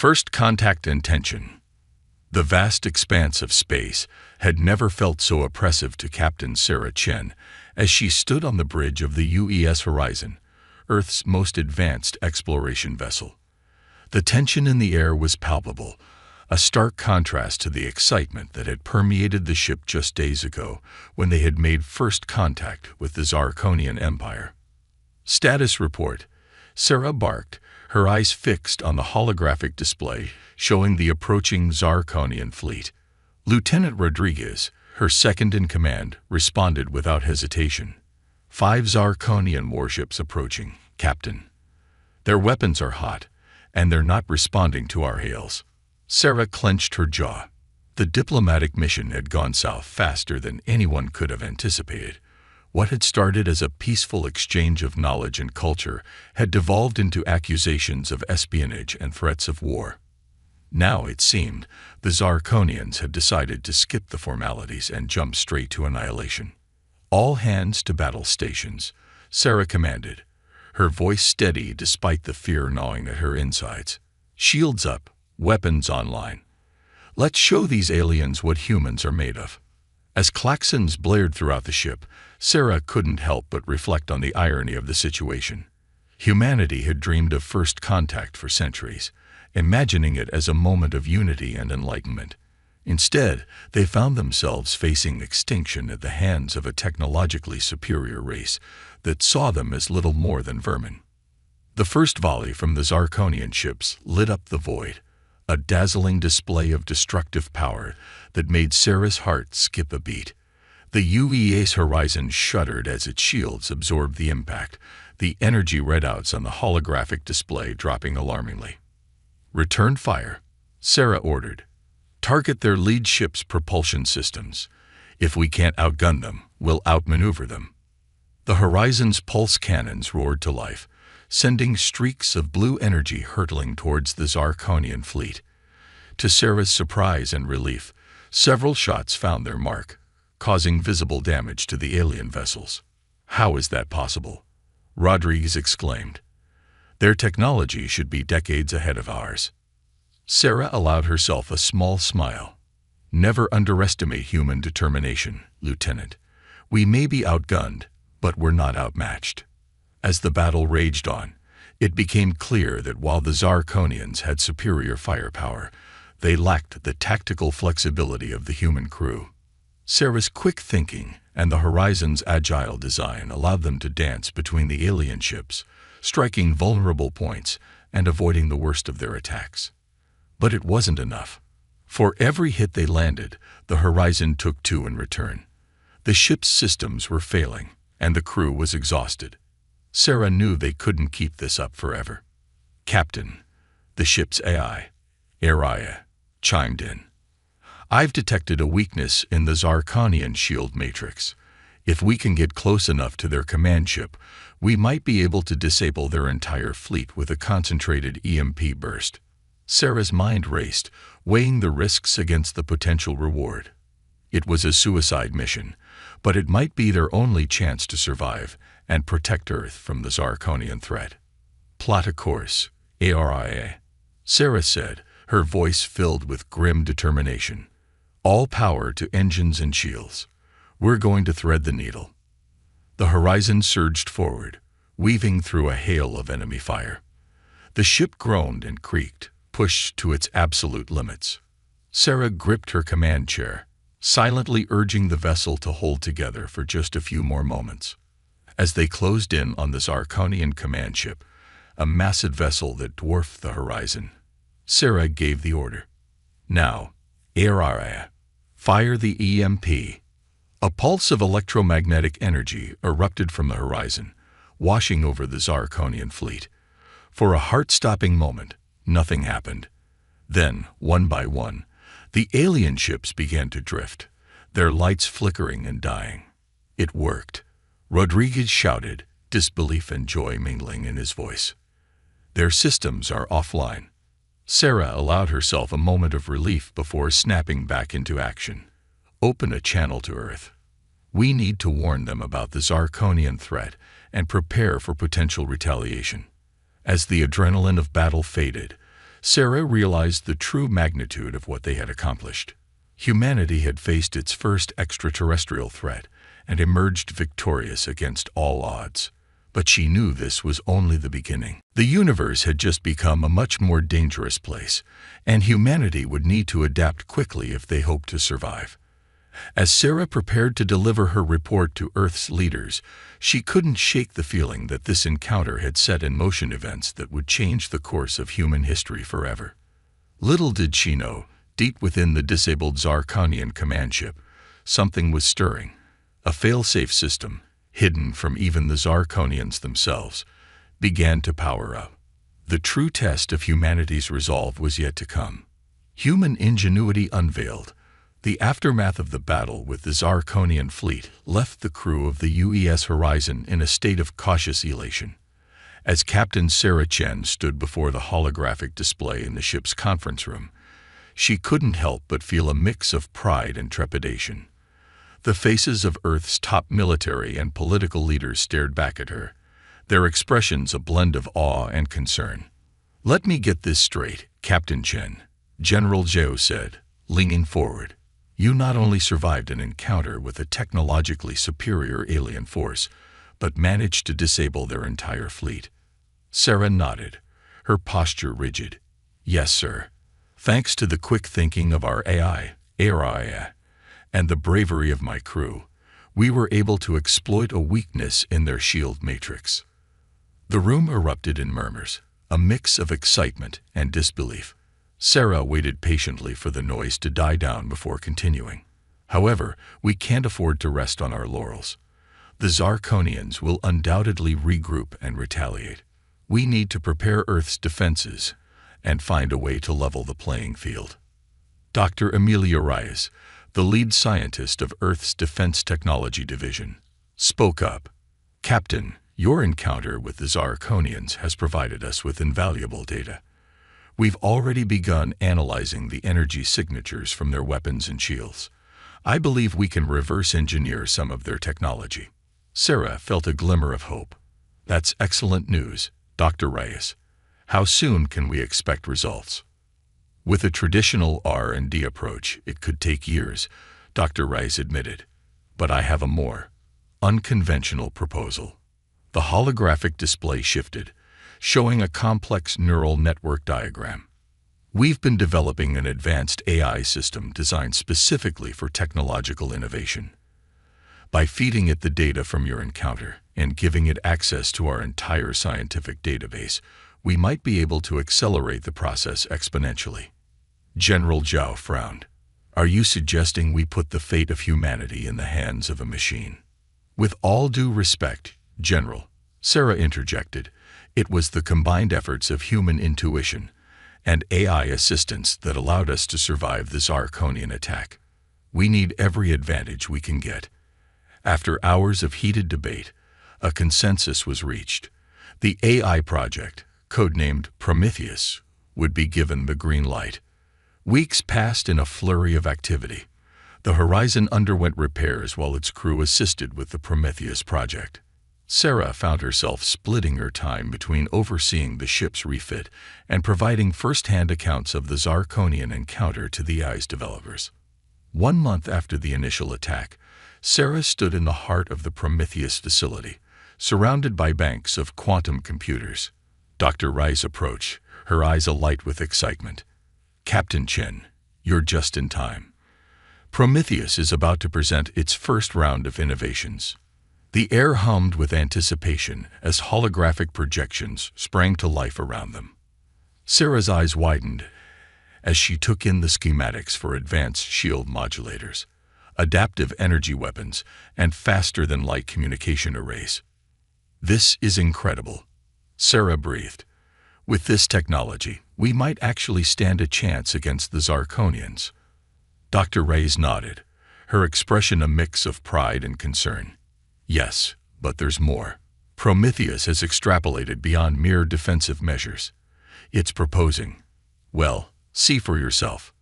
First contact and tension. The vast expanse of space had never felt so oppressive to Captain Sarah Chen as she stood on the bridge of the UES Horizon, Earth's most advanced exploration vessel. The tension in the air was palpable, a stark contrast to the excitement that had permeated the ship just days ago when they had made first contact with the Zarkonian Empire. Status report. Sarah barked, her eyes fixed on the holographic display showing the approaching Zarkonian fleet. Lieutenant Rodriguez, her second-in-command, responded without hesitation. 5 Zarkonian warships approaching, Captain. Their weapons are hot, and they're not responding to our hails. Sarah clenched her jaw. The diplomatic mission had gone south faster than anyone could have anticipated. What had started as a peaceful exchange of knowledge and culture had devolved into accusations of espionage and threats of war. Now, it seemed, the Zarkonians had decided to skip the formalities and jump straight to annihilation. All hands to battle stations, Sarah commanded, her voice steady despite the fear gnawing at her insides. Shields up, weapons online. Let's show these aliens what humans are made of. As klaxons blared throughout the ship, Sarah couldn't help but reflect on the irony of the situation. Humanity had dreamed of first contact for centuries, imagining it as a moment of unity and enlightenment. Instead, they found themselves facing extinction at the hands of a technologically superior race that saw them as little more than vermin. The first volley from the Zarkonian ships lit up the void, a dazzling display of destructive power that made Sarah's heart skip a beat. The UES Horizon shuddered as its shields absorbed the impact, the energy readouts on the holographic display dropping alarmingly. Return fire, Sarah ordered. Target their lead ship's propulsion systems. If we can't outgun them, we'll outmaneuver them. The Horizon's pulse cannons roared to life, sending streaks of blue energy hurtling towards the Zarkonian fleet. To Sarah's surprise and relief, several shots found their mark, causing visible damage to the alien vessels. How is that possible? Rodriguez exclaimed. Their technology should be decades ahead of ours. Sarah allowed herself a small smile. Never underestimate human determination, Lieutenant. We may be outgunned, but we're not outmatched. As the battle raged on, it became clear that while the Zarkonians had superior firepower, they lacked the tactical flexibility of the human crew. Sarah's quick thinking and the Horizon's agile design allowed them to dance between the alien ships, striking vulnerable points and avoiding the worst of their attacks. But it wasn't enough. For every hit they landed, the Horizon took 2 in return. The ship's systems were failing, and the crew was exhausted. Sarah knew they couldn't keep this up forever. Captain, the ship's AI, Araya, chimed in. I've detected a weakness in the Zarkonian shield matrix. If we can get close enough to their command ship, we might be able to disable their entire fleet with a concentrated EMP burst. Sarah's mind raced, weighing the risks against the potential reward. It was a suicide mission, but it might be their only chance to survive and protect Earth from the Zarkonian threat. Plot a course, Araya, Sarah said, her voice filled with grim determination. All power to engines and shields. We're going to thread the needle. The Horizon surged forward, weaving through a hail of enemy fire. The ship groaned and creaked, pushed to its absolute limits. Sarah gripped her command chair, silently urging the vessel to hold together for just a few more moments. As they closed in on the Zarkonian command ship, a massive vessel that dwarfed the Horizon, Sarah gave the order. Now, Araya, fire the EMP. A pulse of electromagnetic energy erupted from the Horizon, washing over the Zarkonian fleet. For a heart-stopping moment, nothing happened. Then, one by one, the alien ships began to drift, their lights flickering and dying. It worked. Rodriguez shouted, disbelief and joy mingling in his voice. Their systems are offline. Sarah allowed herself a moment of relief before snapping back into action. Open a channel to Earth. We need to warn them about the Zarkonian threat and prepare for potential retaliation. As the adrenaline of battle faded, Sarah realized the true magnitude of what they had accomplished. Humanity had faced its first extraterrestrial threat and emerged victorious against all odds. But she knew this was only the beginning. The universe had just become a much more dangerous place, and humanity would need to adapt quickly if they hoped to survive. As Sarah prepared to deliver her report to Earth's leaders, she couldn't shake the feeling that this encounter had set in motion events that would change the course of human history forever. Little did she know, deep within the disabled Zarkonian command ship, something was stirring. A fail-safe system, hidden from even the Zarkonians themselves, began to power up. The true test of humanity's resolve was yet to come. Human ingenuity unveiled. The aftermath of the battle with the Zarkonian fleet left the crew of the UES Horizon in a state of cautious elation. As Captain Sarah Chen stood before the holographic display in the ship's conference room, she couldn't help but feel a mix of pride and trepidation. The faces of Earth's top military and political leaders stared back at her, their expressions a blend of awe and concern. "Let me get this straight, Captain Chen," General Zhou said, leaning forward. "You not only survived an encounter with a technologically superior alien force, but managed to disable their entire fleet." Sarah nodded, her posture rigid. "Yes, sir. Thanks to the quick thinking of our AI, and the bravery of my crew, we were able to exploit a weakness in their shield matrix." The room erupted in murmurs, a mix of excitement and disbelief. Sarah waited patiently for the noise to die down before continuing. "However, we can't afford to rest on our laurels. The Zarkonians will undoubtedly regroup and retaliate. We need to prepare Earth's defenses and find a way to level the playing field." Dr. Amelia Reyes, the lead scientist of Earth's Defense Technology Division, spoke up. "Captain, your encounter with the Zarkonians has provided us with invaluable data. We've already begun analyzing the energy signatures from their weapons and shields. I believe we can reverse engineer some of their technology." Sarah felt a glimmer of hope. "That's excellent news, Dr. Reyes. How soon can we expect results?" "With a traditional R&D approach, it could take years," Dr. Reyes admitted. "But I have a more unconventional proposal." The holographic display shifted, showing a complex neural network diagram. "We've been developing an advanced AI system designed specifically for technological innovation. By feeding it the data from your encounter and giving it access to our entire scientific database, we might be able to accelerate the process exponentially." General Zhao frowned. "Are you suggesting we put the fate of humanity in the hands of a machine?" "With all due respect, General," Sarah interjected, "it was the combined efforts of human intuition and AI assistance that allowed us to survive the Zarkonian attack. We need every advantage we can get." After hours of heated debate, a consensus was reached. The AI project, codenamed Prometheus, would be given the green light. Weeks passed in a flurry of activity. The Horizon underwent repairs while its crew assisted with the Prometheus project. Sarah found herself splitting her time between overseeing the ship's refit and providing first-hand accounts of the Zarkonian encounter to the AI's developers. 1 month after the initial attack, Sarah stood in the heart of the Prometheus facility, surrounded by banks of quantum computers. Dr. Reyes approached, her eyes alight with excitement. "Captain Chen, you're just in time. Prometheus is about to present its first round of innovations." The air hummed with anticipation as holographic projections sprang to life around them. Sarah's eyes widened as she took in the schematics for advanced shield modulators, adaptive energy weapons, and faster-than-light communication arrays. "This is incredible," Sarah breathed. "With this technology, we might actually stand a chance against the Zarkonians." Dr. Reyes nodded, her expression a mix of pride and concern. "Yes, but there's more. Prometheus has extrapolated beyond mere defensive measures. It's proposing, well, see for yourself."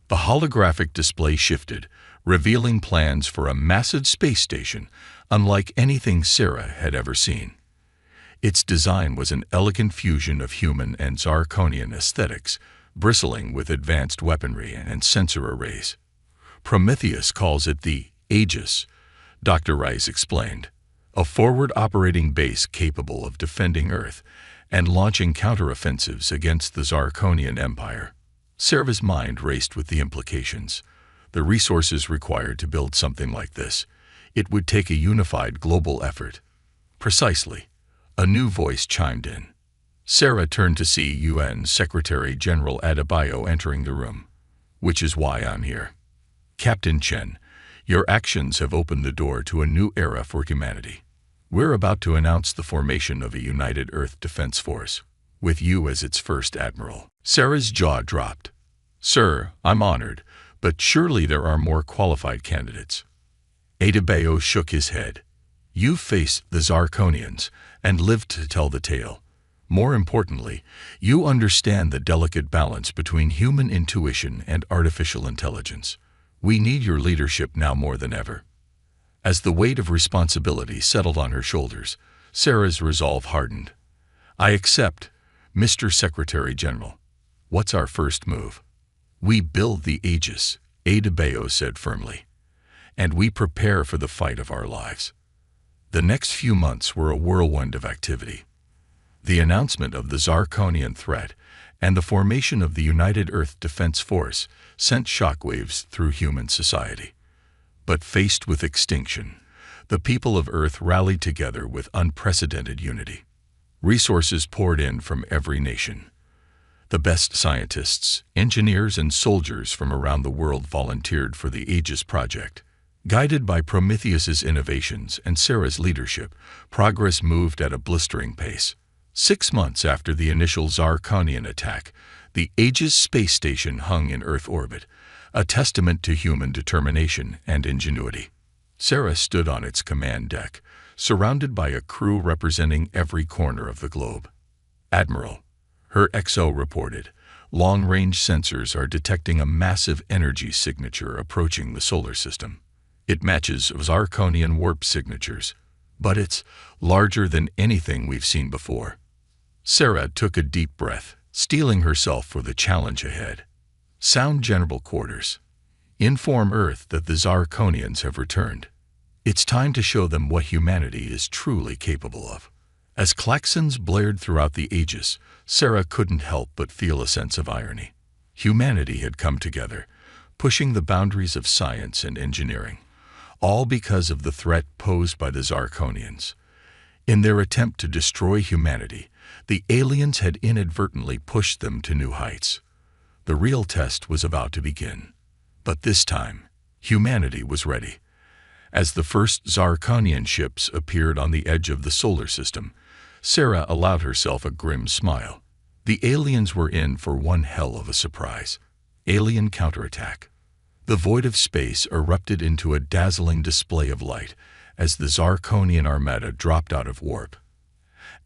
The holographic display shifted, revealing plans for a massive space station unlike anything Sarah had ever seen. Its design was an elegant fusion of human and Zarkonian aesthetics, bristling with advanced weaponry and sensor arrays. Prometheus calls it the Aegis, Dr. Rice explained, a forward-operating base capable of defending Earth and launching counteroffensives against the Zarkonian Empire. Sarah's mind raced with the implications. The resources required to build something like this. It would take a unified global effort. Precisely. A new voice chimed in. Sarah turned to see UN Secretary-General Adebayo entering the room. Which is why I'm here. Captain Chen, your actions have opened the door to a new era for humanity. We're about to announce the formation of a united Earth Defense Force, with you as its first admiral. Sarah's jaw dropped. Sir, I'm honored, but surely there are more qualified candidates. Adebayo shook his head. You've faced the Zarkonians and lived to tell the tale. More importantly, you understand the delicate balance between human intuition and artificial intelligence. We need your leadership now more than ever. As the weight of responsibility settled on her shoulders, Sarah's resolve hardened. I accept, Mr. Secretary General. What's our first move? We build the Aegis, Adebayo said firmly, and we prepare for the fight of our lives. The next few months were a whirlwind of activity. The announcement of the Zarkonian threat and the formation of the United Earth Defense Force sent shockwaves through human society. But faced with extinction, the people of Earth rallied together with unprecedented unity. Resources poured in from every nation. The best scientists, engineers, and soldiers from around the world volunteered for the Aegis project. Guided by Prometheus's innovations and Sarah's leadership, progress moved at a blistering pace. 6 months after the initial Zarkonian attack, the Aegis space station hung in Earth orbit, a testament to human determination and ingenuity. Sarah stood on its command deck, surrounded by a crew representing every corner of the globe. Admiral, her XO reported, long-range sensors are detecting a massive energy signature approaching the solar system. It matches Zarkonian warp signatures, but it's larger than anything we've seen before. Sarah took a deep breath, steeling herself for the challenge ahead. Sound General Quarters. Inform Earth that the Zarkonians have returned. It's time to show them what humanity is truly capable of. As klaxons blared throughout the Aegis, Sarah couldn't help but feel a sense of irony. Humanity had come together, pushing the boundaries of science and engineering, all because of the threat posed by the Zarkonians. In their attempt to destroy humanity, the aliens had inadvertently pushed them to new heights. The real test was about to begin. But this time, humanity was ready. As the first Zarkonian ships appeared on the edge of the solar system, Sarah allowed herself a grim smile. The aliens were in for one hell of a surprise. Alien counterattack. The void of space erupted into a dazzling display of light as the Zarkonian armada dropped out of warp.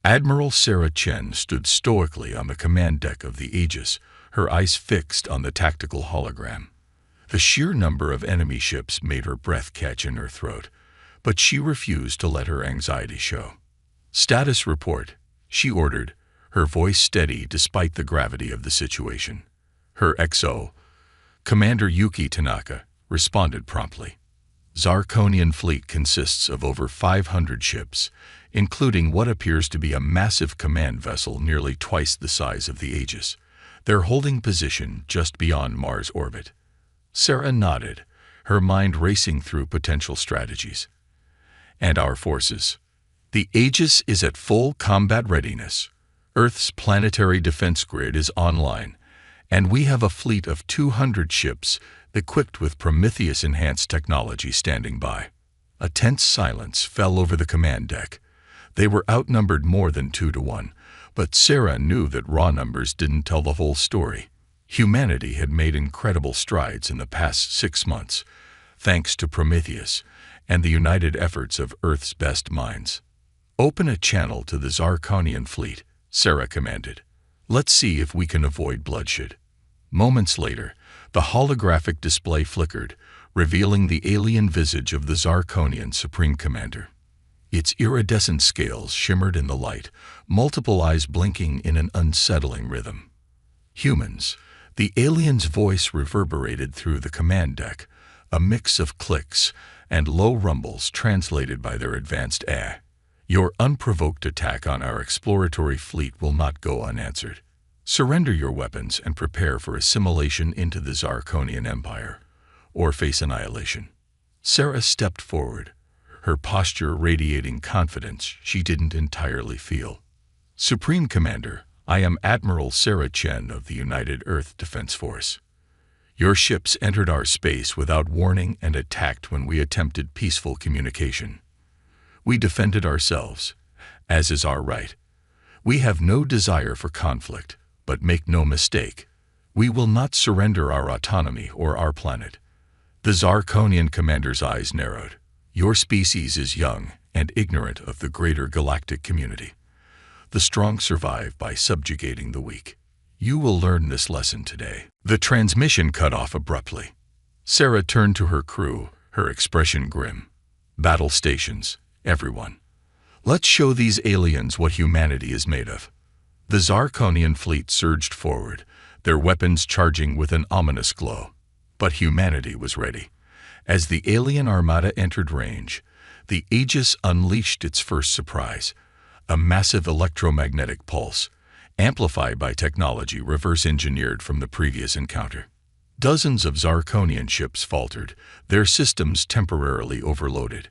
Admiral Sarah Chen stood stoically on the command deck of the Aegis, her eyes fixed on the tactical hologram. The sheer number of enemy ships made her breath catch in her throat, but she refused to let her anxiety show. Status report, she ordered, her voice steady despite the gravity of the situation. Her XO, Commander Yuki Tanaka, responded promptly. Zarkonian fleet consists of over 500 ships, including what appears to be a massive command vessel nearly twice the size of the Aegis. They're holding position just beyond Mars' orbit. Sarah nodded, her mind racing through potential strategies. And our forces. The Aegis is at full combat readiness. Earth's planetary defense grid is online, and we have a fleet of 200 ships equipped with Prometheus-enhanced technology standing by. A tense silence fell over the command deck. They were outnumbered more than 2 to 1, but Sarah knew that raw numbers didn't tell the whole story. Humanity had made incredible strides in the past 6 months, thanks to Prometheus and the united efforts of Earth's best minds. Open a channel to the Zarkonian fleet, Sarah commanded. Let's see if we can avoid bloodshed. Moments later, the holographic display flickered, revealing the alien visage of the Zarkonian Supreme Commander. Its iridescent scales shimmered in the light, multiple eyes blinking in an unsettling rhythm. Humans. The alien's voice reverberated through the command deck, a mix of clicks and low rumbles translated by their advanced "eh." Your unprovoked attack on our exploratory fleet will not go unanswered. Surrender your weapons and prepare for assimilation into the Zarkonian Empire, or face annihilation. Sarah stepped forward, her posture radiating confidence she didn't entirely feel. Supreme Commander, I am Admiral Sarah Chen of the United Earth Defense Force. Your ships entered our space without warning and attacked when we attempted peaceful communication. We defended ourselves, as is our right. We have no desire for conflict, but make no mistake, we will not surrender our autonomy or our planet. The Zarkonian commander's eyes narrowed. Your species is young and ignorant of the greater galactic community. The strong survive by subjugating the weak. You will learn this lesson today. The transmission cut off abruptly. Sarah turned to her crew, her expression grim. Battle stations, everyone. Let's show these aliens what humanity is made of. The Zarkonian fleet surged forward, their weapons charging with an ominous glow. But humanity was ready. As the alien armada entered range, the Aegis unleashed its first surprise, a massive electromagnetic pulse, amplified by technology reverse-engineered from the previous encounter. Dozens of Zarkonian ships faltered, their systems temporarily overloaded.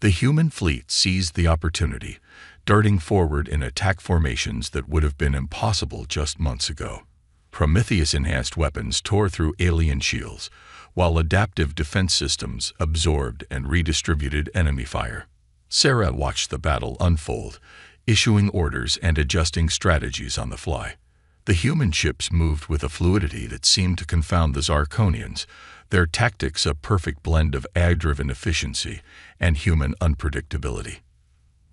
The human fleet seized the opportunity, darting forward in attack formations that would have been impossible just months ago. Prometheus-enhanced weapons tore through alien shields, while adaptive defense systems absorbed and redistributed enemy fire. Sarah watched the battle unfold, issuing orders and adjusting strategies on the fly. The human ships moved with a fluidity that seemed to confound the Zarkonians, their tactics a perfect blend of AI-driven efficiency and human unpredictability.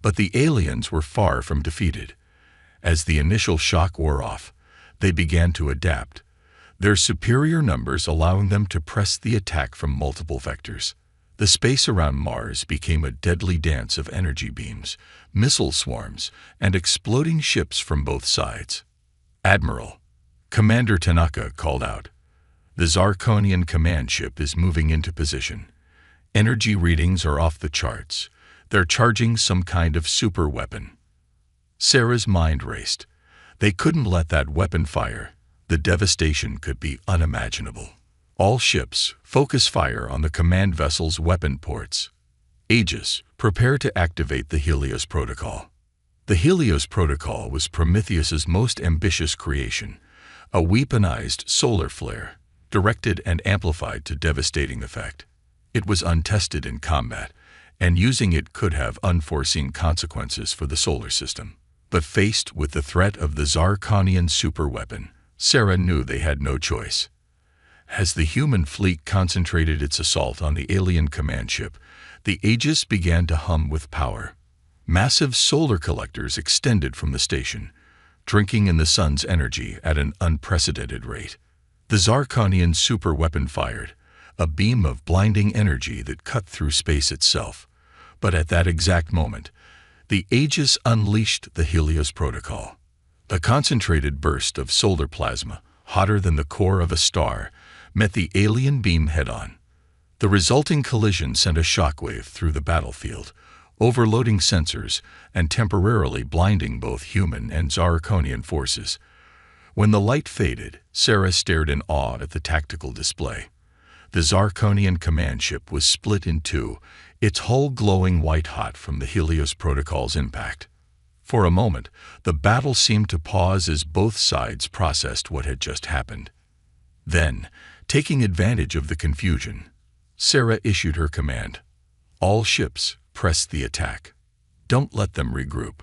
But the aliens were far from defeated. As the initial shock wore off, they began to adapt, their superior numbers allowing them to press the attack from multiple vectors. The space around Mars became a deadly dance of energy beams, missile swarms, and exploding ships from both sides. Admiral, Commander Tanaka called out. The Zarkonian command ship is moving into position. Energy readings are off the charts. They're charging some kind of super weapon. Sarah's mind raced. They couldn't let that weapon fire. The devastation could be unimaginable. All ships, focus fire on the command vessel's weapon ports. Aegis, prepare to activate the Helios Protocol. The Helios Protocol was Prometheus's most ambitious creation, a weaponized solar flare, directed and amplified to devastating effect. It was untested in combat, and using it could have unforeseen consequences for the solar system. But faced with the threat of the Zarkonian superweapon, Sarah knew they had no choice. As the human fleet concentrated its assault on the alien command ship, the Aegis began to hum with power. Massive solar collectors extended from the station, drinking in the sun's energy at an unprecedented rate. The Zarkonian superweapon fired, a beam of blinding energy that cut through space itself. But at that exact moment, the Aegis unleashed the Helios Protocol. A concentrated burst of solar plasma, hotter than the core of a star, met the alien beam head-on. The resulting collision sent a shockwave through the battlefield, overloading sensors and temporarily blinding both human and Zarkonian forces. When the light faded, Sarah stared in awe at the tactical display. The Zarkonian command ship was split in two, its hull glowing white-hot from the Helios Protocol's impact. For a moment, the battle seemed to pause as both sides processed what had just happened. Then, taking advantage of the confusion, Sarah issued her command. All ships, press the attack. Don't let them regroup.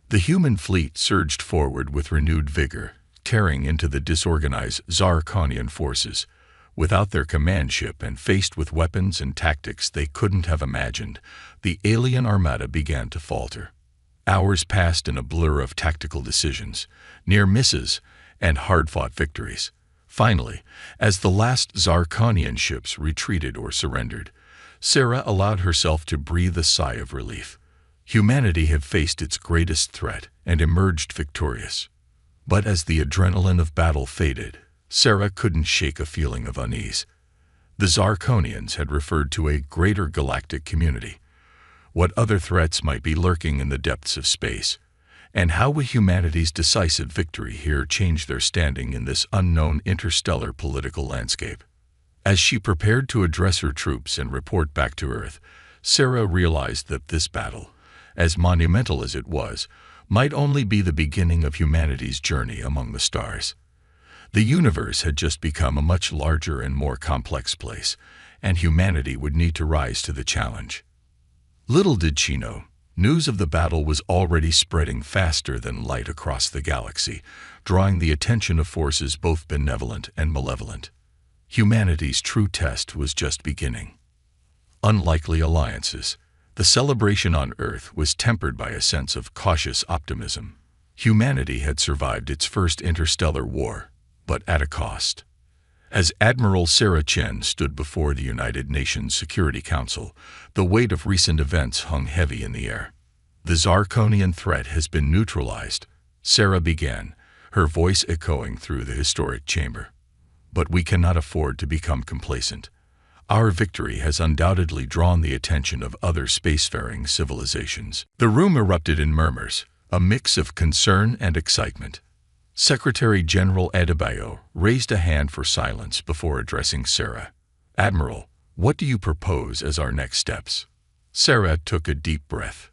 The human fleet surged forward with renewed vigor, tearing into the disorganized Zarkonian forces. Without their command ship and faced with weapons and tactics they couldn't have imagined, the alien armada began to falter. Hours passed in a blur of tactical decisions, near misses, and hard-fought victories. Finally, as the last Zarkonian ships retreated or surrendered, Sarah allowed herself to breathe a sigh of relief. Humanity had faced its greatest threat and emerged victorious. But as the adrenaline of battle faded, Sarah couldn't shake a feeling of unease. The Zarkonians had referred to a greater galactic community. What other threats might be lurking in the depths of space? And how would humanity's decisive victory here change their standing in this unknown interstellar political landscape? As she prepared to address her troops and report back to Earth, Sarah realized that this battle, as monumental as it was, might only be the beginning of humanity's journey among the stars. The universe had just become a much larger and more complex place, and humanity would need to rise to the challenge. Little did she know, news of the battle was already spreading faster than light across the galaxy, drawing the attention of forces both benevolent and malevolent. Humanity's true test was just beginning. Unlikely alliances. The celebration on Earth was tempered by a sense of cautious optimism. Humanity had survived its first interstellar war, but at a cost. As Admiral Sarah Chen stood before the United Nations Security Council, the weight of recent events hung heavy in the air. The Zarkonian threat has been neutralized, Sarah began, her voice echoing through the historic chamber. But we cannot afford to become complacent. Our victory has undoubtedly drawn the attention of other spacefaring civilizations. The room erupted in murmurs, a mix of concern and excitement. Secretary General Adebayo raised a hand for silence before addressing Sarah. Admiral, what do you propose as our next steps? Sarah took a deep breath.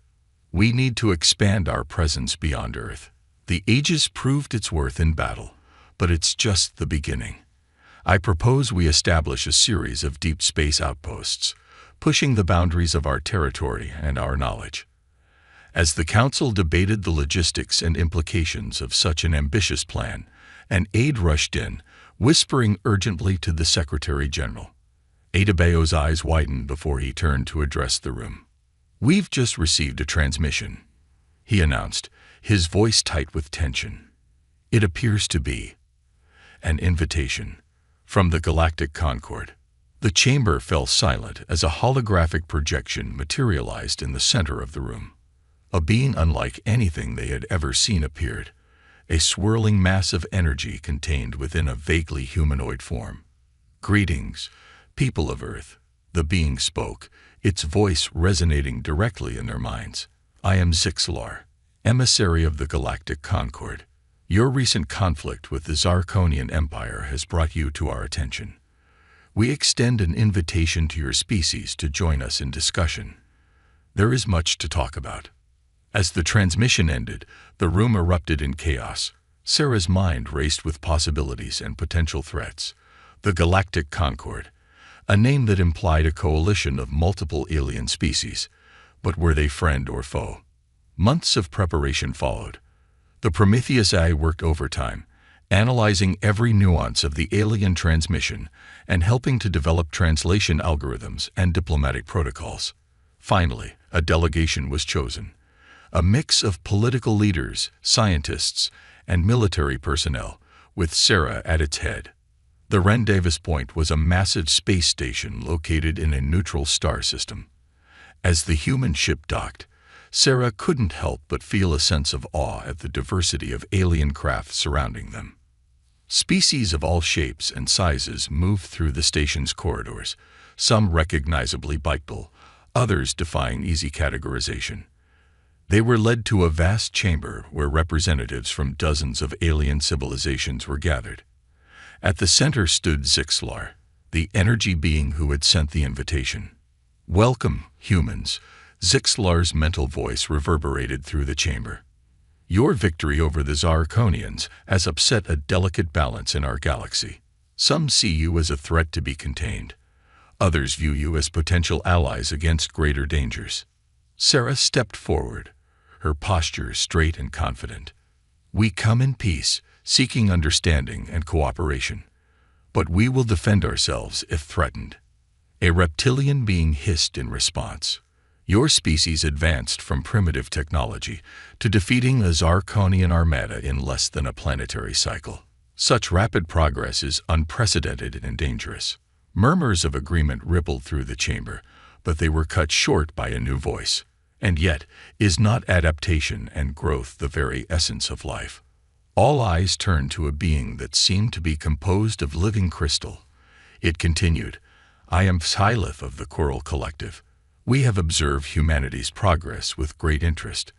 We need to expand our presence beyond Earth. The Aegis proved its worth in battle, but it's just the beginning. I propose we establish a series of deep space outposts, pushing the boundaries of our territory and our knowledge. As the Council debated the logistics and implications of such an ambitious plan, an aide rushed in, whispering urgently to the Secretary General. Adebayo's eyes widened before he turned to address the room. We've just received a transmission, he announced, his voice tight with tension. It appears to be an invitation from the Galactic Concord. The chamber fell silent as a holographic projection materialized in the center of the room. A being unlike anything they had ever seen appeared, a swirling mass of energy contained within a vaguely humanoid form. Greetings, people of Earth, the being spoke, its voice resonating directly in their minds. I am Zixlar, emissary of the Galactic Concord. Your recent conflict with the Zarkonian Empire has brought you to our attention. We extend an invitation to your species to join us in discussion. There is much to talk about. As the transmission ended, the room erupted in chaos. Sarah's mind raced with possibilities and potential threats. The Galactic Concord, a name that implied a coalition of multiple alien species. But were they friend or foe? Months of preparation followed. The Prometheus AI worked overtime, analyzing every nuance of the alien transmission and helping to develop translation algorithms and diplomatic protocols. Finally, a delegation was chosen. A mix of political leaders, scientists, and military personnel, with Sarah at its head. The rendezvous point was a massive space station located in a neutral star system. As the human ship docked, Sarah couldn't help but feel a sense of awe at the diversity of alien craft surrounding them. Species of all shapes and sizes moved through the station's corridors, some recognizably bipedal, others defying easy categorization. They were led to a vast chamber where representatives from dozens of alien civilizations were gathered. At the center stood Zixlar, the energy being who had sent the invitation. Welcome, humans. Zixlar's mental voice reverberated through the chamber. Your victory over the Zarkonians has upset a delicate balance in our galaxy. Some see you as a threat to be contained. Others view you as potential allies against greater dangers. Sarah stepped forward, her posture straight and confident. We come in peace, seeking understanding and cooperation. But we will defend ourselves if threatened. A reptilian being hissed in response. Your species advanced from primitive technology to defeating a Zarkonian armada in less than a planetary cycle. Such rapid progress is unprecedented and dangerous. Murmurs of agreement rippled through the chamber, but they were cut short by a new voice. And yet, is not adaptation and growth the very essence of life? All eyes turned to a being that seemed to be composed of living crystal. It continued, I am Phylith of the Coral Collective. We have observed humanity's progress with great interest.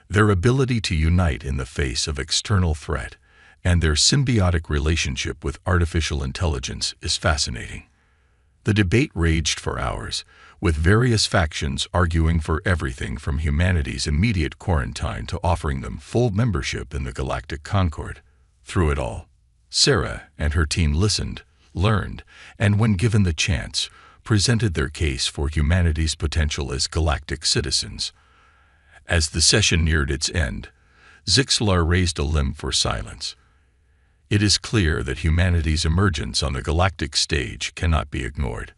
Their ability to unite in the face of external threat and their symbiotic relationship with artificial intelligence is fascinating. The debate raged for hours, with various factions arguing for everything from humanity's immediate quarantine to offering them full membership in the Galactic Concord. Through it all, Sarah and her team listened, learned, and when given the chance, presented their case for humanity's potential as galactic citizens. As the session neared its end, Zixlar raised a limb for silence. It is clear that humanity's emergence on the galactic stage cannot be ignored.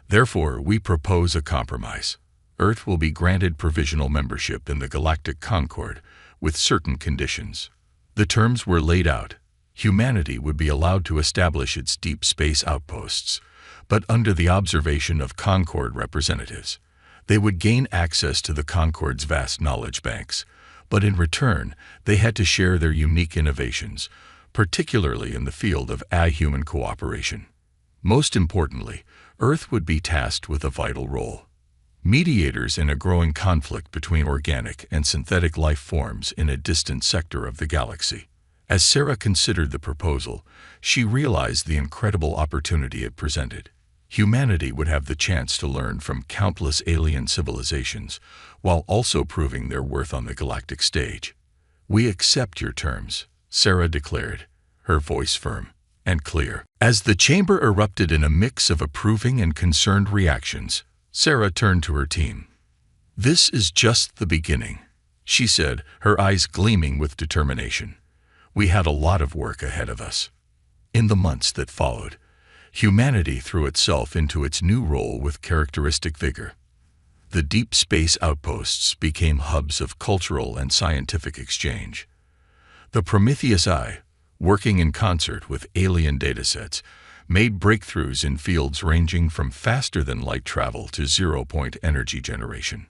Therefore, we propose a compromise. Earth will be granted provisional membership in the Galactic Concord with certain conditions. The terms were laid out. Humanity would be allowed to establish its deep space outposts, but under the observation of Concord representatives. They would gain access to the Concord's vast knowledge banks, but in return, they had to share their unique innovations, particularly in the field of a-human cooperation. Most importantly, Earth would be tasked with a vital role. Mediators in a growing conflict between organic and synthetic life forms in a distant sector of the galaxy. As Sarah considered the proposal, she realized the incredible opportunity it presented. Humanity would have the chance to learn from countless alien civilizations, while also proving their worth on the galactic stage. We accept your terms, Sarah declared, her voice firm and clear. As the chamber erupted in a mix of approving and concerned reactions, Sarah turned to her team. This is just the beginning, she said, her eyes gleaming with determination. We had a lot of work ahead of us. In the months that followed, humanity threw itself into its new role with characteristic vigor. The deep space outposts became hubs of cultural and scientific exchange. The Prometheus Eye, working in concert with alien datasets, made breakthroughs in fields ranging from faster-than-light travel to zero-point energy generation.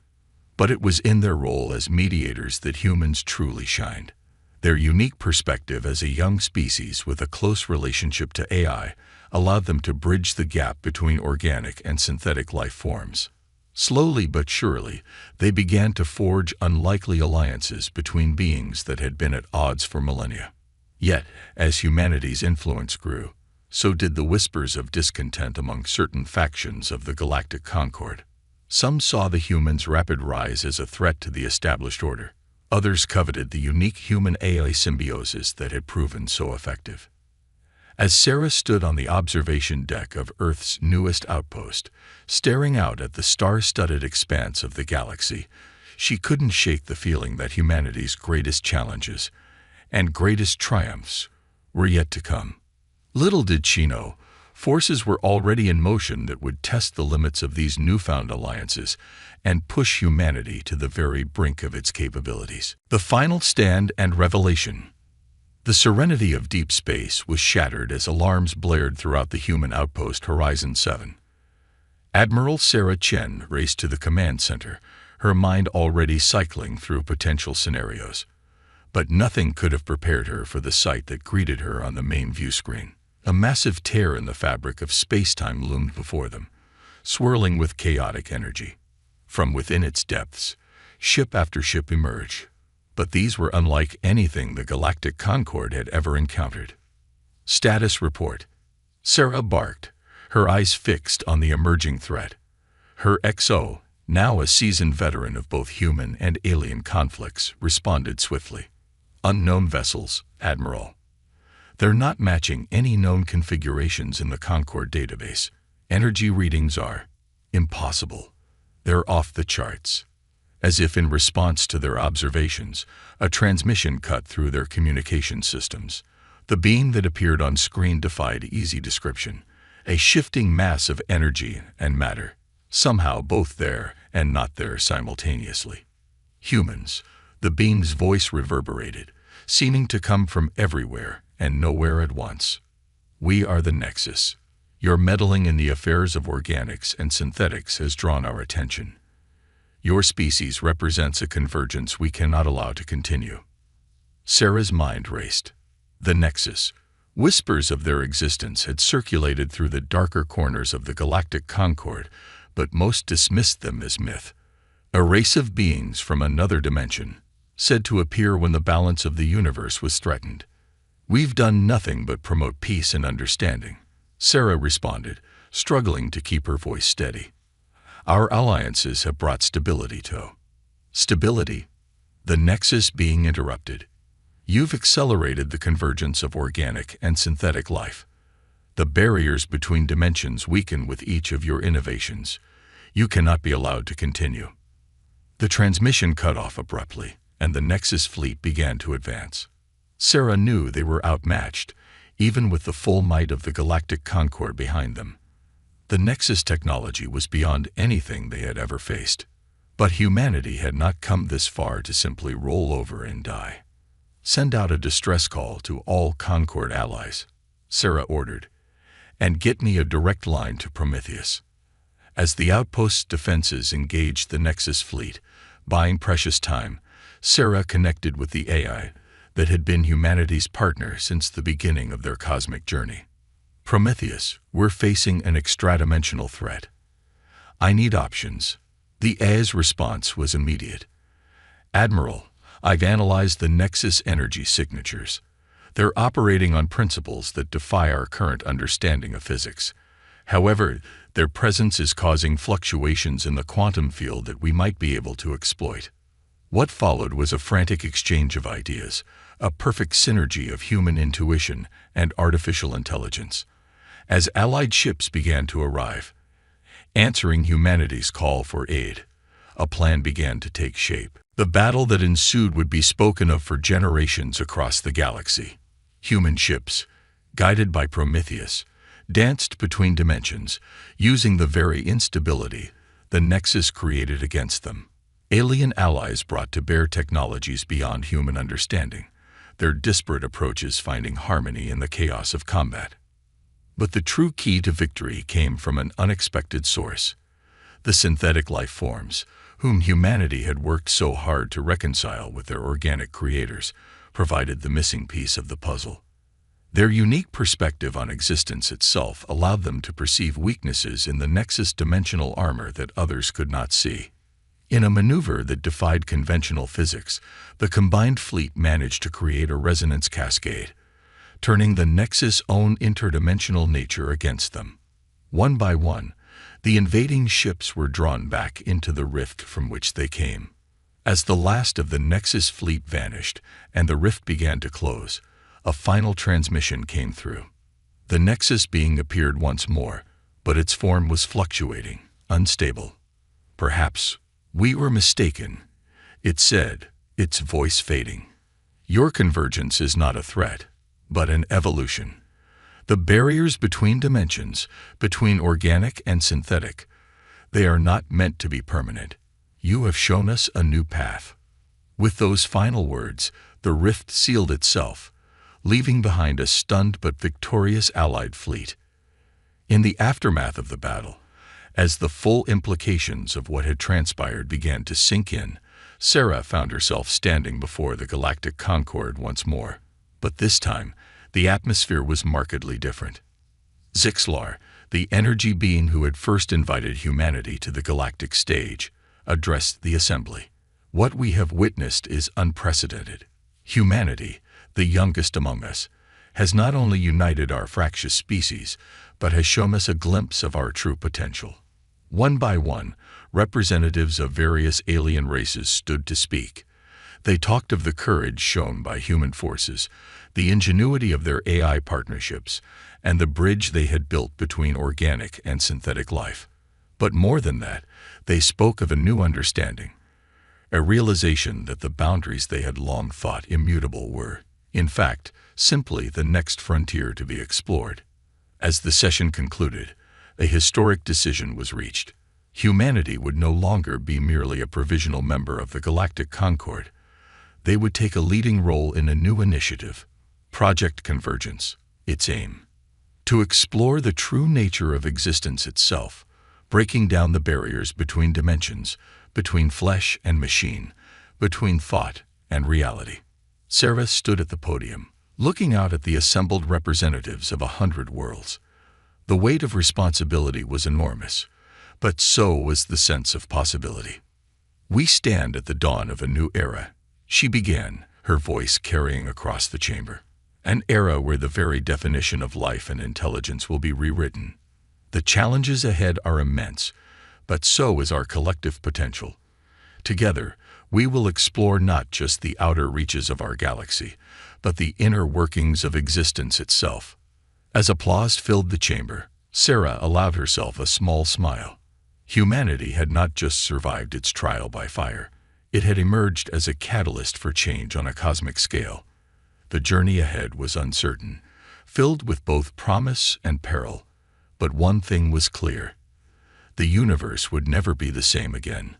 But it was in their role as mediators that humans truly shined. Their unique perspective as a young species with a close relationship to AI allowed them to bridge the gap between organic and synthetic life forms. Slowly but surely, they began to forge unlikely alliances between beings that had been at odds for millennia. Yet, as humanity's influence grew, so did the whispers of discontent among certain factions of the Galactic Concord. Some saw the humans' rapid rise as a threat to the established order. Others coveted the unique human-AI symbiosis that had proven so effective. As Sarah stood on the observation deck of Earth's newest outpost, staring out at the star-studded expanse of the galaxy, she couldn't shake the feeling that humanity's greatest challenges and greatest triumphs were yet to come. Little did she know, forces were already in motion that would test the limits of these newfound alliances and push humanity to the very brink of its capabilities. The final stand and revelation. The serenity of deep space was shattered as alarms blared throughout the human outpost Horizon 7. Admiral Sarah Chen raced to the command center, her mind already cycling through potential scenarios. But nothing could have prepared her for the sight that greeted her on the main view screen. A massive tear in the fabric of space-time loomed before them, swirling with chaotic energy. From within its depths, ship after ship emerged, but these were unlike anything the Galactic Concord had ever encountered. Status report. Sarah barked, her eyes fixed on the emerging threat. Her XO, now a seasoned veteran of both human and alien conflicts, responded swiftly. Unknown vessels, Admiral. They're not matching any known configurations in the Concord database. Energy readings are impossible. They're off the charts. As if in response to their observations, a transmission cut through their communication systems. The beam that appeared on screen defied easy description. A shifting mass of energy and matter, somehow both there and not there simultaneously. Humans, the beam's voice reverberated, seeming to come from everywhere and nowhere at once. We are the Nexus. Your meddling in the affairs of organics and synthetics has drawn our attention. Your species represents a convergence we cannot allow to continue." Sarah's mind raced. The Nexus. Whispers of their existence had circulated through the darker corners of the galactic concord, but most dismissed them as myth. A race of beings from another dimension, said to appear when the balance of the universe was threatened. "We've done nothing but promote peace and understanding," Sarah responded, struggling to keep her voice steady. "Our alliances have brought stability to." Stability? The Nexus being interrupted. "You've accelerated the convergence of organic and synthetic life. The barriers between dimensions weaken with each of your innovations. You cannot be allowed to continue." The transmission cut off abruptly, and the Nexus fleet began to advance. Sarah knew they were outmatched, even with the full might of the galactic concord behind them. The Nexus technology was beyond anything they had ever faced. But humanity had not come this far to simply roll over and die. "Send out a distress call to all Concord allies," Sarah ordered, "and get me a direct line to Prometheus." As the outpost's defenses engaged the Nexus fleet, buying precious time, Sarah connected with the AI that had been humanity's partner since the beginning of their cosmic journey. "Prometheus, we're facing an extra-dimensional threat. I need options." The AI's response was immediate. "Admiral, I've analyzed the Nexus energy signatures. They're operating on principles that defy our current understanding of physics. However, their presence is causing fluctuations in the quantum field that we might be able to exploit." What followed was a frantic exchange of ideas, a perfect synergy of human intuition and artificial intelligence. As allied ships began to arrive, answering humanity's call for aid, a plan began to take shape. The battle that ensued would be spoken of for generations across the galaxy. Human ships, guided by Prometheus, danced between dimensions, using the very instability the Nexus created against them. Alien allies brought to bear technologies beyond human understanding, their disparate approaches finding harmony in the chaos of combat. But the true key to victory came from an unexpected source: the synthetic life forms, whom humanity had worked so hard to reconcile with their organic creators, provided the missing piece of the puzzle. Their unique perspective on existence itself allowed them to perceive weaknesses in the Nexus dimensional armor that others could not see. In a maneuver that defied conventional physics, the combined fleet managed to create a resonance cascade, turning the Nexus' own interdimensional nature against them. One by one, the invading ships were drawn back into the rift from which they came. As the last of the Nexus fleet vanished and the rift began to close, a final transmission came through. The Nexus being appeared once more, but its form was fluctuating, unstable. "Perhaps we were mistaken," it said, its voice fading. "Your convergence is not a threat, but an evolution. The barriers between dimensions, between organic and synthetic, they are not meant to be permanent. You have shown us a new path." With those final words, the rift sealed itself, leaving behind a stunned but victorious Allied fleet. In the aftermath of the battle, as the full implications of what had transpired began to sink in, Sarah found herself standing before the galactic concord once more. But this time, the atmosphere was markedly different. Zixlar, the energy being who had first invited humanity to the galactic stage, addressed the assembly. "What we have witnessed is unprecedented. Humanity, the youngest among us, has not only united our fractious species, but has shown us a glimpse of our true potential." One by one, representatives of various alien races stood to speak. They talked of the courage shown by human forces, the ingenuity of their AI partnerships, and the bridge they had built between organic and synthetic life. But more than that, they spoke of a new understanding, a realization that the boundaries they had long thought immutable were, in fact, simply the next frontier to be explored. As the session concluded, a historic decision was reached. Humanity would no longer be merely a provisional member of the Galactic Concord. They would take a leading role in a new initiative, Project Convergence, its aim: to explore the true nature of existence itself, breaking down the barriers between dimensions, between flesh and machine, between thought and reality. Sarah stood at the podium, looking out at the assembled representatives of 100 worlds. The weight of responsibility was enormous, but so was the sense of possibility. "We stand at the dawn of a new era," she began, her voice carrying across the chamber. "An era where the very definition of life and intelligence will be rewritten. The challenges ahead are immense, but so is our collective potential. Together, we will explore not just the outer reaches of our galaxy, but the inner workings of existence itself." As applause filled the chamber, Sarah allowed herself a small smile. Humanity had not just survived its trial by fire, it had emerged as a catalyst for change on a cosmic scale. The journey ahead was uncertain, filled with both promise and peril, but one thing was clear: the universe would never be the same again.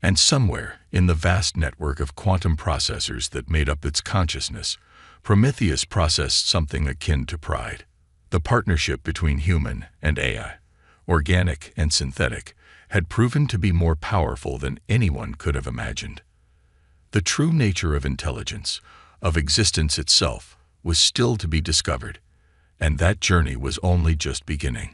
And somewhere, in the vast network of quantum processors that made up its consciousness, Prometheus processed something akin to pride. The partnership between human and AI, organic and synthetic, had proven to be more powerful than anyone could have imagined. The true nature of intelligence, of existence itself, was still to be discovered, and that journey was only just beginning.